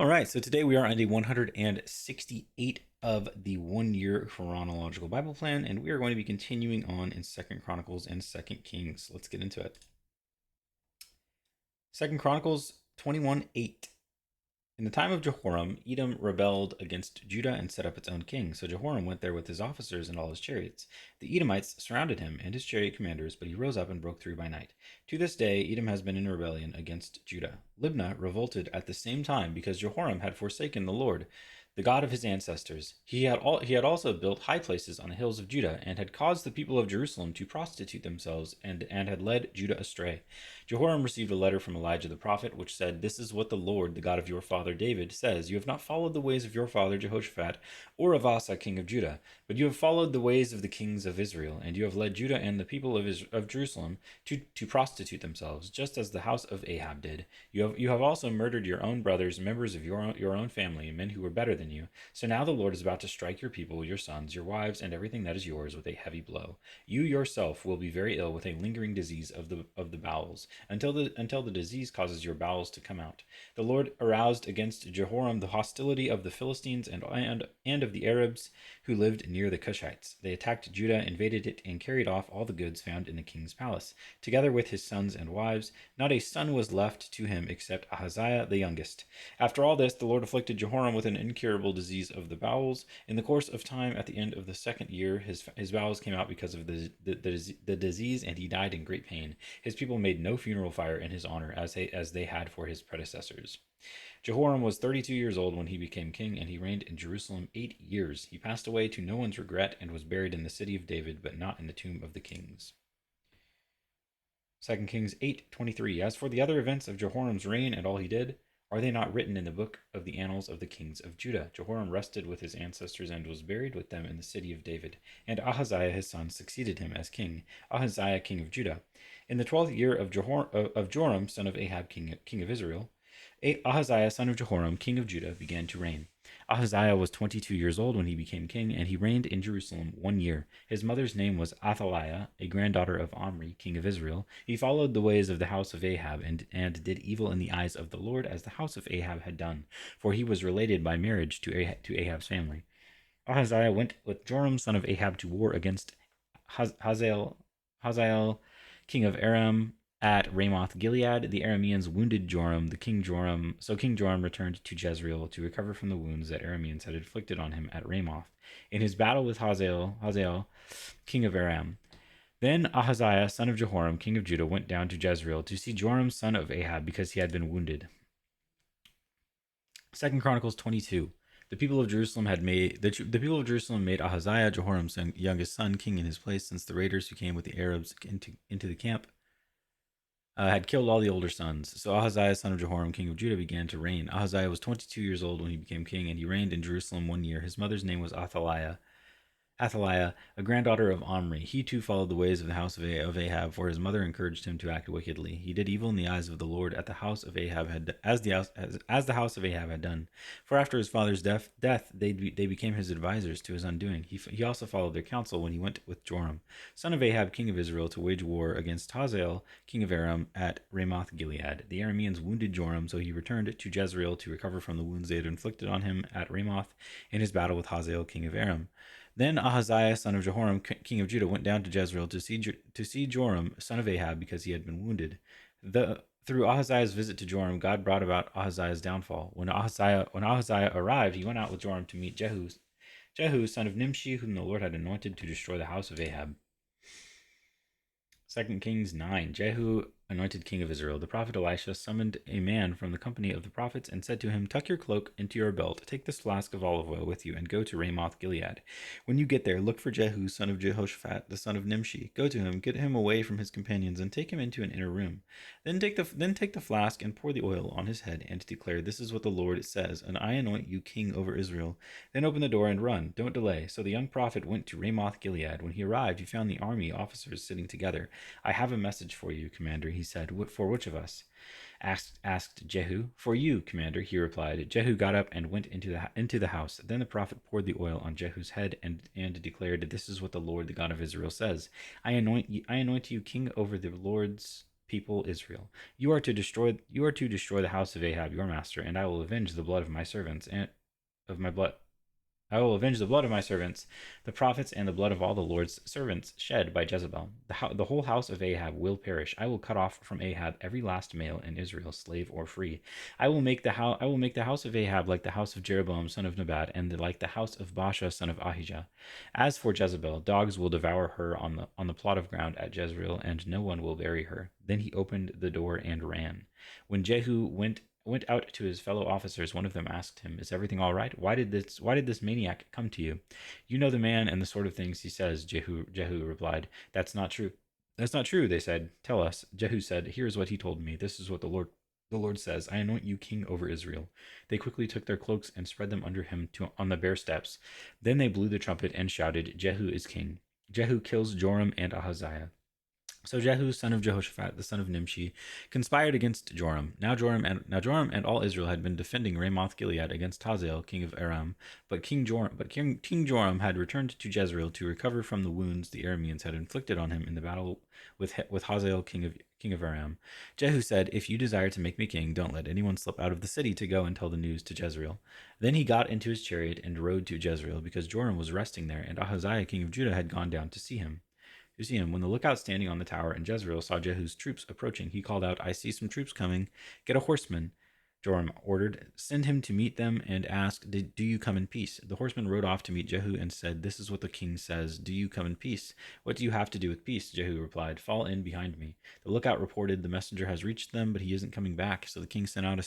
All right, so today we are on day 168 of the 1 year chronological Bible plan, and we are going to be continuing on in Second Chronicles and Second Kings. Let's get into it. Second Chronicles 21:8. In the time of Jehoram, Edom rebelled against Judah and set up its own king. So Jehoram went there with his officers and all his chariots. The Edomites surrounded him and his chariot commanders, but he rose up and broke through by night. To this day, Edom has been in rebellion against Judah. Libnah revolted at the same time because Jehoram had forsaken the Lord, the God of his ancestors. He had also built high places on the hills of Judah and had caused the people of Jerusalem to prostitute themselves and had led Judah astray. Jehoram received a letter from Elijah the prophet, which said, "This is what the Lord, the God of your father David, says: You have not followed the ways of your father Jehoshaphat or of Asa king of Judah, but you have followed the ways of the kings of Israel, and you have led Judah and the people of Jerusalem to prostitute themselves, just as the house of Ahab did. You have also murdered your own brothers, members of your own family, men who were better than you. So now the Lord is about to strike your people, your sons, your wives, and everything that is yours with a heavy blow. You yourself will be very ill with a lingering disease of the bowels, until the disease causes your bowels to come out." The Lord aroused against Jehoram the hostility of the Philistines and of the Arabs who lived near the Cushites. They attacked Judah, invaded it, and carried off all the goods found in the king's palace, together with his sons and wives. Not a son was left to him except Ahaziah the youngest. After all this, the Lord afflicted Jehoram with an incurable disease of the bowels. In the course of time, at the end of the second year, his bowels came out because of the disease, and he died in great pain. His people made no funeral fire in his honor as they had for his predecessors. Jehoram was 32 years old when he became king, and he reigned in Jerusalem 8 years. He passed away to no one's regret and was buried in the city of David, but not in the tomb of the kings. 2 Kings 8:23. As for the other events of Jehoram's reign and all he did, are they not written in the book of the annals of the kings of Judah? Jehoram rested with his ancestors and was buried with them in the city of David. And Ahaziah his son succeeded him as king, Ahaziah king of Judah. In the 12th year of Joram son of Ahab king of Israel, Ahaziah son of Jehoram king of Judah began to reign. Ahaziah was 22 years old when he became king, and he reigned in Jerusalem 1 year. His mother's name was Athaliah, a granddaughter of Omri, king of Israel. He followed the ways of the house of Ahab, and did evil in the eyes of the Lord, as the house of Ahab had done, for he was related by marriage to Ahab's family. Ahaziah went with Joram son of Ahab to war against Hazael, king of Aram, at Ramoth Gilead. The Arameans wounded Joram. King Joram returned to Jezreel to recover from the wounds that Arameans had inflicted on him at Ramoth in his battle with Hazael, king of Aram. Then Ahaziah, son of Jehoram, king of Judah, went down to Jezreel to see Joram, son of Ahab, because he had been wounded. 2 Chronicles 22. The people of Jerusalem made Ahaziah, Jehoram's youngest son, king in his place, since the raiders who came with the Arabs into the camp had killed all the older sons. So Ahaziah, son of Jehoram, king of Judah, began to reign. Ahaziah was 22 years old when he became king, and he reigned in Jerusalem 1 year. His mother's name was Athaliah, a granddaughter of Omri. He too followed the ways of the house of Ahab, for his mother encouraged him to act wickedly. He did evil in the eyes of the Lord, at the house of Ahab as the house of Ahab had done. For after his father's death, they became his advisors to his undoing. He also followed their counsel when he went with Joram, son of Ahab, king of Israel, to wage war against Hazael, king of Aram, at Ramoth Gilead. The Arameans wounded Joram, so he returned to Jezreel to recover from the wounds they had inflicted on him at Ramoth in his battle with Hazael, king of Aram. Then Ahaziah, son of Jehoram, king of Judah, went down to Jezreel to see Joram, son of Ahab, because he had been wounded. Through Ahaziah's visit to Joram, God brought about Ahaziah's downfall. When Ahaziah arrived, he went out with Joram to meet Jehu, son of Nimshi, whom the Lord had anointed to destroy the house of Ahab. 2 Kings 9. Jehu anointed king of Israel. The prophet Elisha summoned a man from the company of the prophets and said to him, "Tuck your cloak into your belt, take this flask of olive oil with you, and go to Ramoth Gilead. When you get there, look for Jehu, son of Jehoshaphat, the son of Nimshi. Go to him, get him away from his companions, and take him into an inner room. Then take the flask and pour the oil on his head, and declare, 'This is what the Lord says, and I anoint you king over Israel.' Then open the door and run. Don't delay." So the young prophet went to Ramoth Gilead. When he arrived, he found the army officers sitting together. "I have a message for you, commander," he said. "For which of us?" asked Jehu. "For you, commander," he replied. Jehu got up and went into the house. Then the prophet poured the oil on Jehu's head and declared, "This is what the Lord, the God of Israel, says: I anoint you king over the Lord's people Israel. You are to destroy the house of Ahab your master, and I will avenge the blood of my servants and of my blood I will avenge the blood of my servants, the prophets, and the blood of all the Lord's servants shed by Jezebel. The whole house of Ahab will perish. I will cut off from Ahab every last male in Israel, slave or free. I will make the house of Ahab like the house of Jeroboam son of Nebat, and like the house of Baasha son of Ahijah. As for Jezebel, dogs will devour her on the plot of ground at Jezreel, and no one will bury her. Then he opened the door and ran. When Jehu went out to his fellow officers, one of them asked him, "Is everything all right? Why did this maniac come to you? You know the man and the sort of things he says." Jehu replied, "That's not true." "That's not true," they said. "Tell us." Jehu said, "Here is what he told me. This is what the Lord says, I anoint you king over Israel." They quickly took their cloaks and spread them under him on the bare steps. Then they blew the trumpet and shouted, "Jehu is king." Jehu kills Joram and Ahaziah. So Jehu, son of Jehoshaphat, the son of Nimshi, conspired against Joram. Now Joram and all Israel had been defending Ramoth Gilead against Hazael, king of Aram. But King Joram had returned to Jezreel to recover from the wounds the Arameans had inflicted on him in the battle with Hazael, king of Aram. Jehu said, "If you desire to make me king, don't let anyone slip out of the city to go and tell the news to Jezreel." Then he got into his chariot and rode to Jezreel, because Joram was resting there, and Ahaziah, king of Judah, had gone down to see him. When the lookout standing on the tower in Jezreel saw Jehu's troops approaching, he called out, "I see some troops coming. Get a horseman." Joram ordered, "Send him to meet them and ask, 'Do you come in peace?'" The horseman rode off to meet Jehu and said, "This is what the king says. Do you come in peace?" "What do you have to do with peace?" Jehu replied, "Fall in behind me." The lookout reported, "The messenger has reached them, but he isn't coming back." So the king sent out a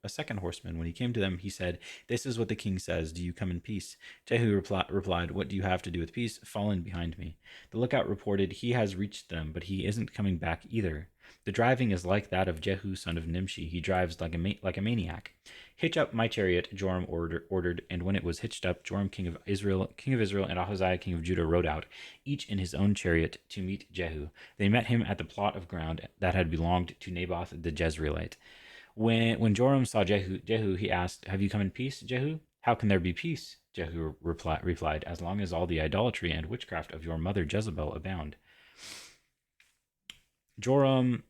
second horseman. When he came to them, he said, "This is what the king says. Do you come in peace?" Jehu replied, "What do you have to do with peace? Fall in behind me." The lookout reported, "He has reached them, but he isn't coming back either." The driving is like that of Jehu, son of Nimshi. He drives like a maniac. "Hitch up my chariot," Joram ordered, and when it was hitched up, Joram, king of Israel, and Ahaziah, king of Judah, rode out, each in his own chariot, to meet Jehu. They met him at the plot of ground that had belonged to Naboth the Jezreelite. When Joram saw Jehu, he asked, "Have you come in peace, Jehu?" "How can there be peace?" Jehu replied, "As long as all the idolatry and witchcraft of your mother Jezebel abound." Joram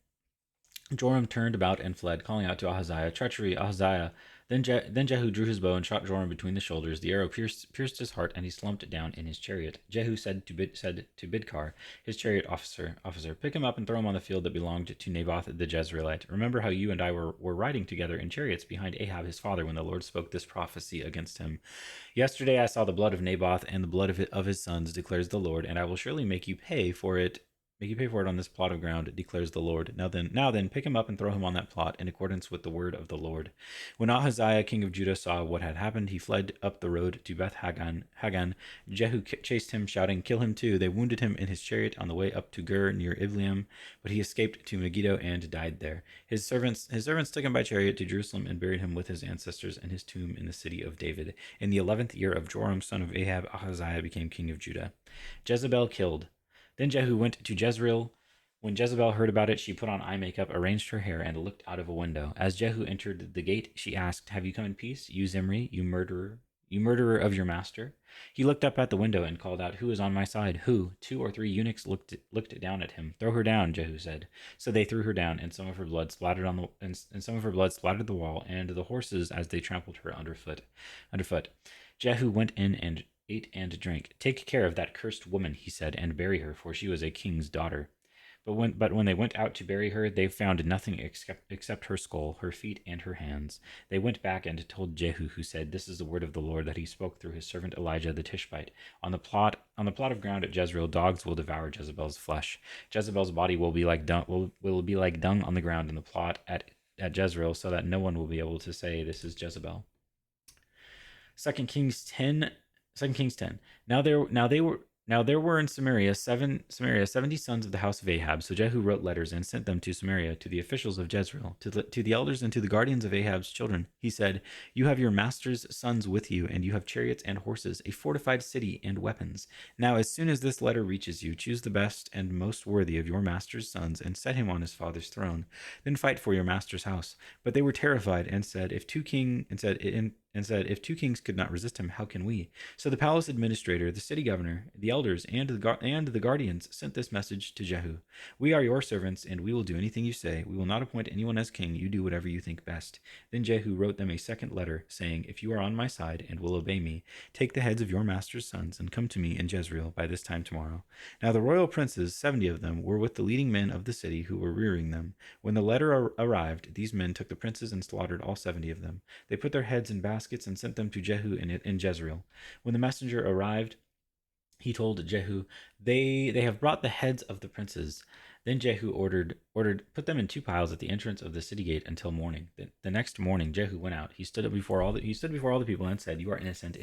Joram turned about and fled, calling out to Ahaziah, "Treachery, Ahaziah!" Then Jehu drew his bow and shot Joram between the shoulders. The arrow pierced his heart, and he slumped down in his chariot. Jehu said to Bidkar, his chariot officer, "Pick him up and throw him on the field that belonged to Naboth the Jezreelite. Remember how you and I were riding together in chariots behind Ahab his father when the Lord spoke this prophecy against him. Yesterday I saw the blood of Naboth and the blood of his sons, declares the Lord, and I will surely make you pay for it on this plot of ground, declares the Lord. Now then, pick him up and throw him on that plot, in accordance with the word of the Lord." When Ahaziah, king of Judah, saw what had happened, he fled up the road to Beth Hagan. Jehu chased him, shouting, "Kill him too!" They wounded him in his chariot on the way up to Gur near Ibleam, but he escaped to Megiddo and died there. His servants took him by chariot to Jerusalem and buried him with his ancestors in his tomb in the city of David. In the 11th year of Joram, son of Ahab, Ahaziah became king of Judah. Jezebel killed. Then Jehu went to Jezreel. When Jezebel heard about it, she put on eye makeup, arranged her hair, and looked out of a window. As Jehu entered the gate, she asked, "Have you come in peace, you Zimri, you murderer of your master?" He looked up at the window and called out, "Who is on my side? Who?" 2 or 3 eunuchs looked down at him. "Throw her down," Jehu said. So they threw her down, and some of her blood splattered the wall and the horses as they trampled her underfoot. Jehu went in and ate and drank. "Take care of that cursed woman," he said, "and bury her, for she was a king's daughter." But when they went out to bury her, they found nothing except her skull, her feet, and her hands. They went back and told Jehu, who said, "This is the word of the Lord that he spoke through his servant Elijah the Tishbite. On the plot of ground at Jezreel, dogs will devour Jezebel's flesh. Jezebel's body will be like dung on the ground in the plot at Jezreel, so that no one will be able to say, 'This is Jezebel.'" 2 Kings 10. Now there were in Samaria 70 sons of the house of Ahab. So Jehu wrote letters and sent them to Samaria, to the officials of Jezreel, to the elders and to the guardians of Ahab's children. He said, "You have your master's sons with you, and you have chariots and horses, a fortified city and weapons. Now as soon as this letter reaches you, choose the best and most worthy of your master's sons, and set him on his father's throne. Then fight for your master's house." But they were terrified and said, and said, "If 2 kings could not resist him, how can we?" So the palace administrator, the city governor, the elders, and the guardians sent this message to Jehu: "We are your servants, and we will do anything you say. We will not appoint anyone as king. You do whatever you think best." Then Jehu wrote them a second letter, saying, "If you are on my side and will obey me, take the heads of your master's sons and come to me in Jezreel by this time tomorrow." Now the royal princes, 70 of them, were with the leading men of the city who were rearing them. When the letter arrived, these men took the princes and slaughtered all 70 of them. They put their heads in baskets and sent them to Jehu in Jezreel. When the messenger arrived, he told Jehu, "They have brought the heads of the princes." Then Jehu ordered put them in 2 piles at the entrance of the city gate until morning. The next morning Jehu went out. He stood before all the people and said, "You are innocent.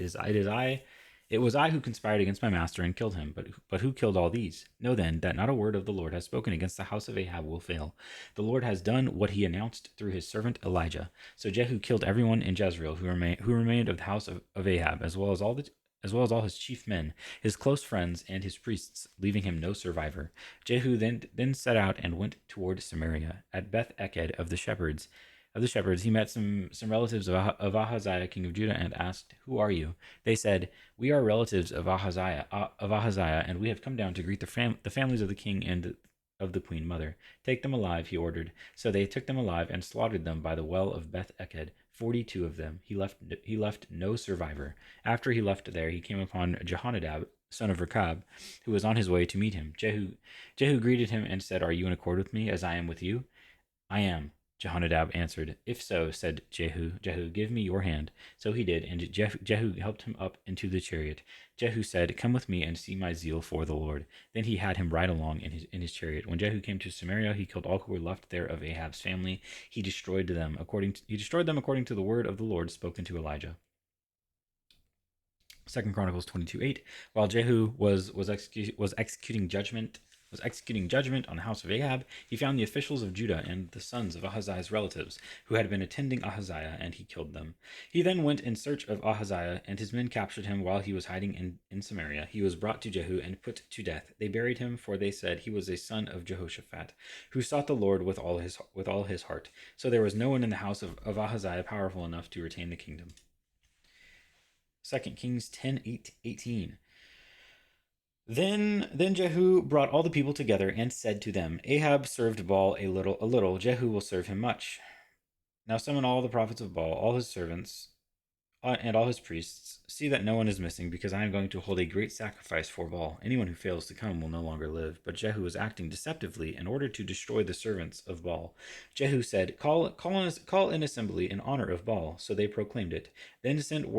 It was I who conspired against my master and killed him. But who killed all these? Know then that not a word of the Lord has spoken against the house of Ahab will fail. The Lord has done what he announced through his servant Elijah." So Jehu killed everyone in Jezreel who remained of the house of Ahab, as well as all his chief men, his close friends, and his priests, leaving him no survivor. Jehu then set out and went toward Samaria. At Beth Eked of the shepherds, he met some relatives of Ahaziah, king of Judah, and asked, "Who are you?" They said, "We are relatives of Ahaziah, and we have come down to greet the families of the king and of the queen mother." "Take them alive," he ordered. So they took them alive and slaughtered them by the well of Beth Eked, 42 of them. He left no survivor. After he left there, he came upon Jehonadab, son of Rechab, who was on his way to meet him. Jehu greeted him and said, "Are you in accord with me, as I am with you?" "I am," Jehonadab answered. "If so," said Jehu, "give me your hand." So he did, and Jehu helped him up into the chariot. Jehu said, "Come with me and see my zeal for the Lord." Then he had him ride along in his chariot. When Jehu came to Samaria, he killed all who were left there of Ahab's family. He destroyed them according to the word of the Lord spoken to Elijah. 2 Chronicles 22:8. While Jehu was executing judgment on the house of Ahab, he found the officials of Judah and the sons of Ahaziah's relatives, who had been attending Ahaziah, and he killed them. He then went in search of Ahaziah, and his men captured him while he was hiding in Samaria. He was brought to Jehu and put to death. They buried him, for they said he was a son of Jehoshaphat, who sought the Lord with all his heart. So there was no one in the house of Ahaziah powerful enough to retain the kingdom. 2 Kings 10:18. Then Jehu brought all the people together and said to them, "Ahab served Baal a little. Jehu will serve him much. Now summon all the prophets of Baal, all his servants, and all his priests. See that no one is missing, because I am going to hold a great sacrifice for Baal. Anyone who fails to come will no longer live." But Jehu was acting deceptively in order to destroy the servants of Baal. Jehu said, Call in assembly in honor of Baal." So they proclaimed it. Then he sent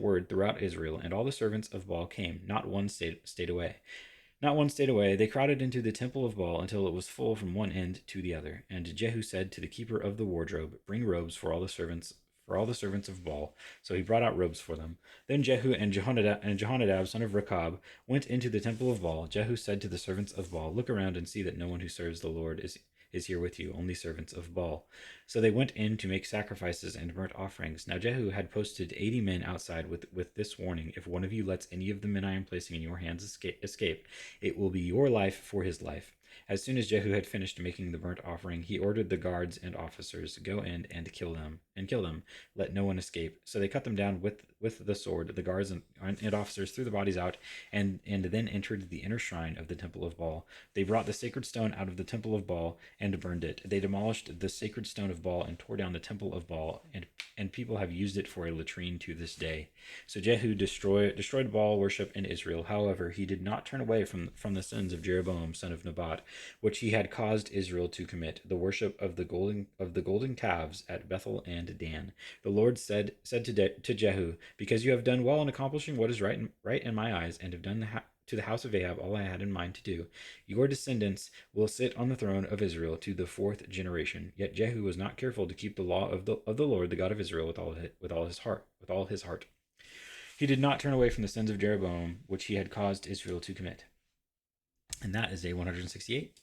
word throughout Israel, and all the servants of Baal came. Not one stayed away. Not one stayed away. They crowded into the temple of Baal until it was full from one end to the other. And Jehu said to the keeper of the wardrobe, "Bring robes for all the servants of Baal." So he brought out robes for them. Then Jehu and Jehonadab, son of Rechab, went into the temple of Baal. Jehu said to the servants of Baal, "Look around and see that no one who serves the Lord is here with you, only servants of Baal." So they went in to make sacrifices and burnt offerings. Now Jehu had posted 80 men outside with this warning: "If one of you lets any of the men I am placing in your hands escape, it will be your life for his life." As soon as Jehu had finished making the burnt offering, he ordered the guards and officers, "Go in and kill them. Let no one escape." So they cut them down with the sword. The guards and officers threw the bodies out, and then entered the inner shrine of the temple of Baal. They brought the sacred stone out of the temple of Baal and burned it. They demolished the sacred stone of Baal and tore down the temple of Baal, and people have used it for a latrine to this day. So Jehu destroyed Baal worship in Israel. However, he did not turn away from the sins of Jeroboam, son of Nebat, which he had caused Israel to commit, the worship of the golden calves at Bethel and Dan. The Lord said to Jehu, "Because you have done well in accomplishing what is right in my eyes, and have done to the house of Ahab all I had in mind to do, your descendants will sit on the throne of Israel to the 4th generation." Yet Jehu was not careful to keep the law of the Lord, the God of Israel, with all his heart. He did not turn away from the sins of Jeroboam, which he had caused Israel to commit. And that is day 168.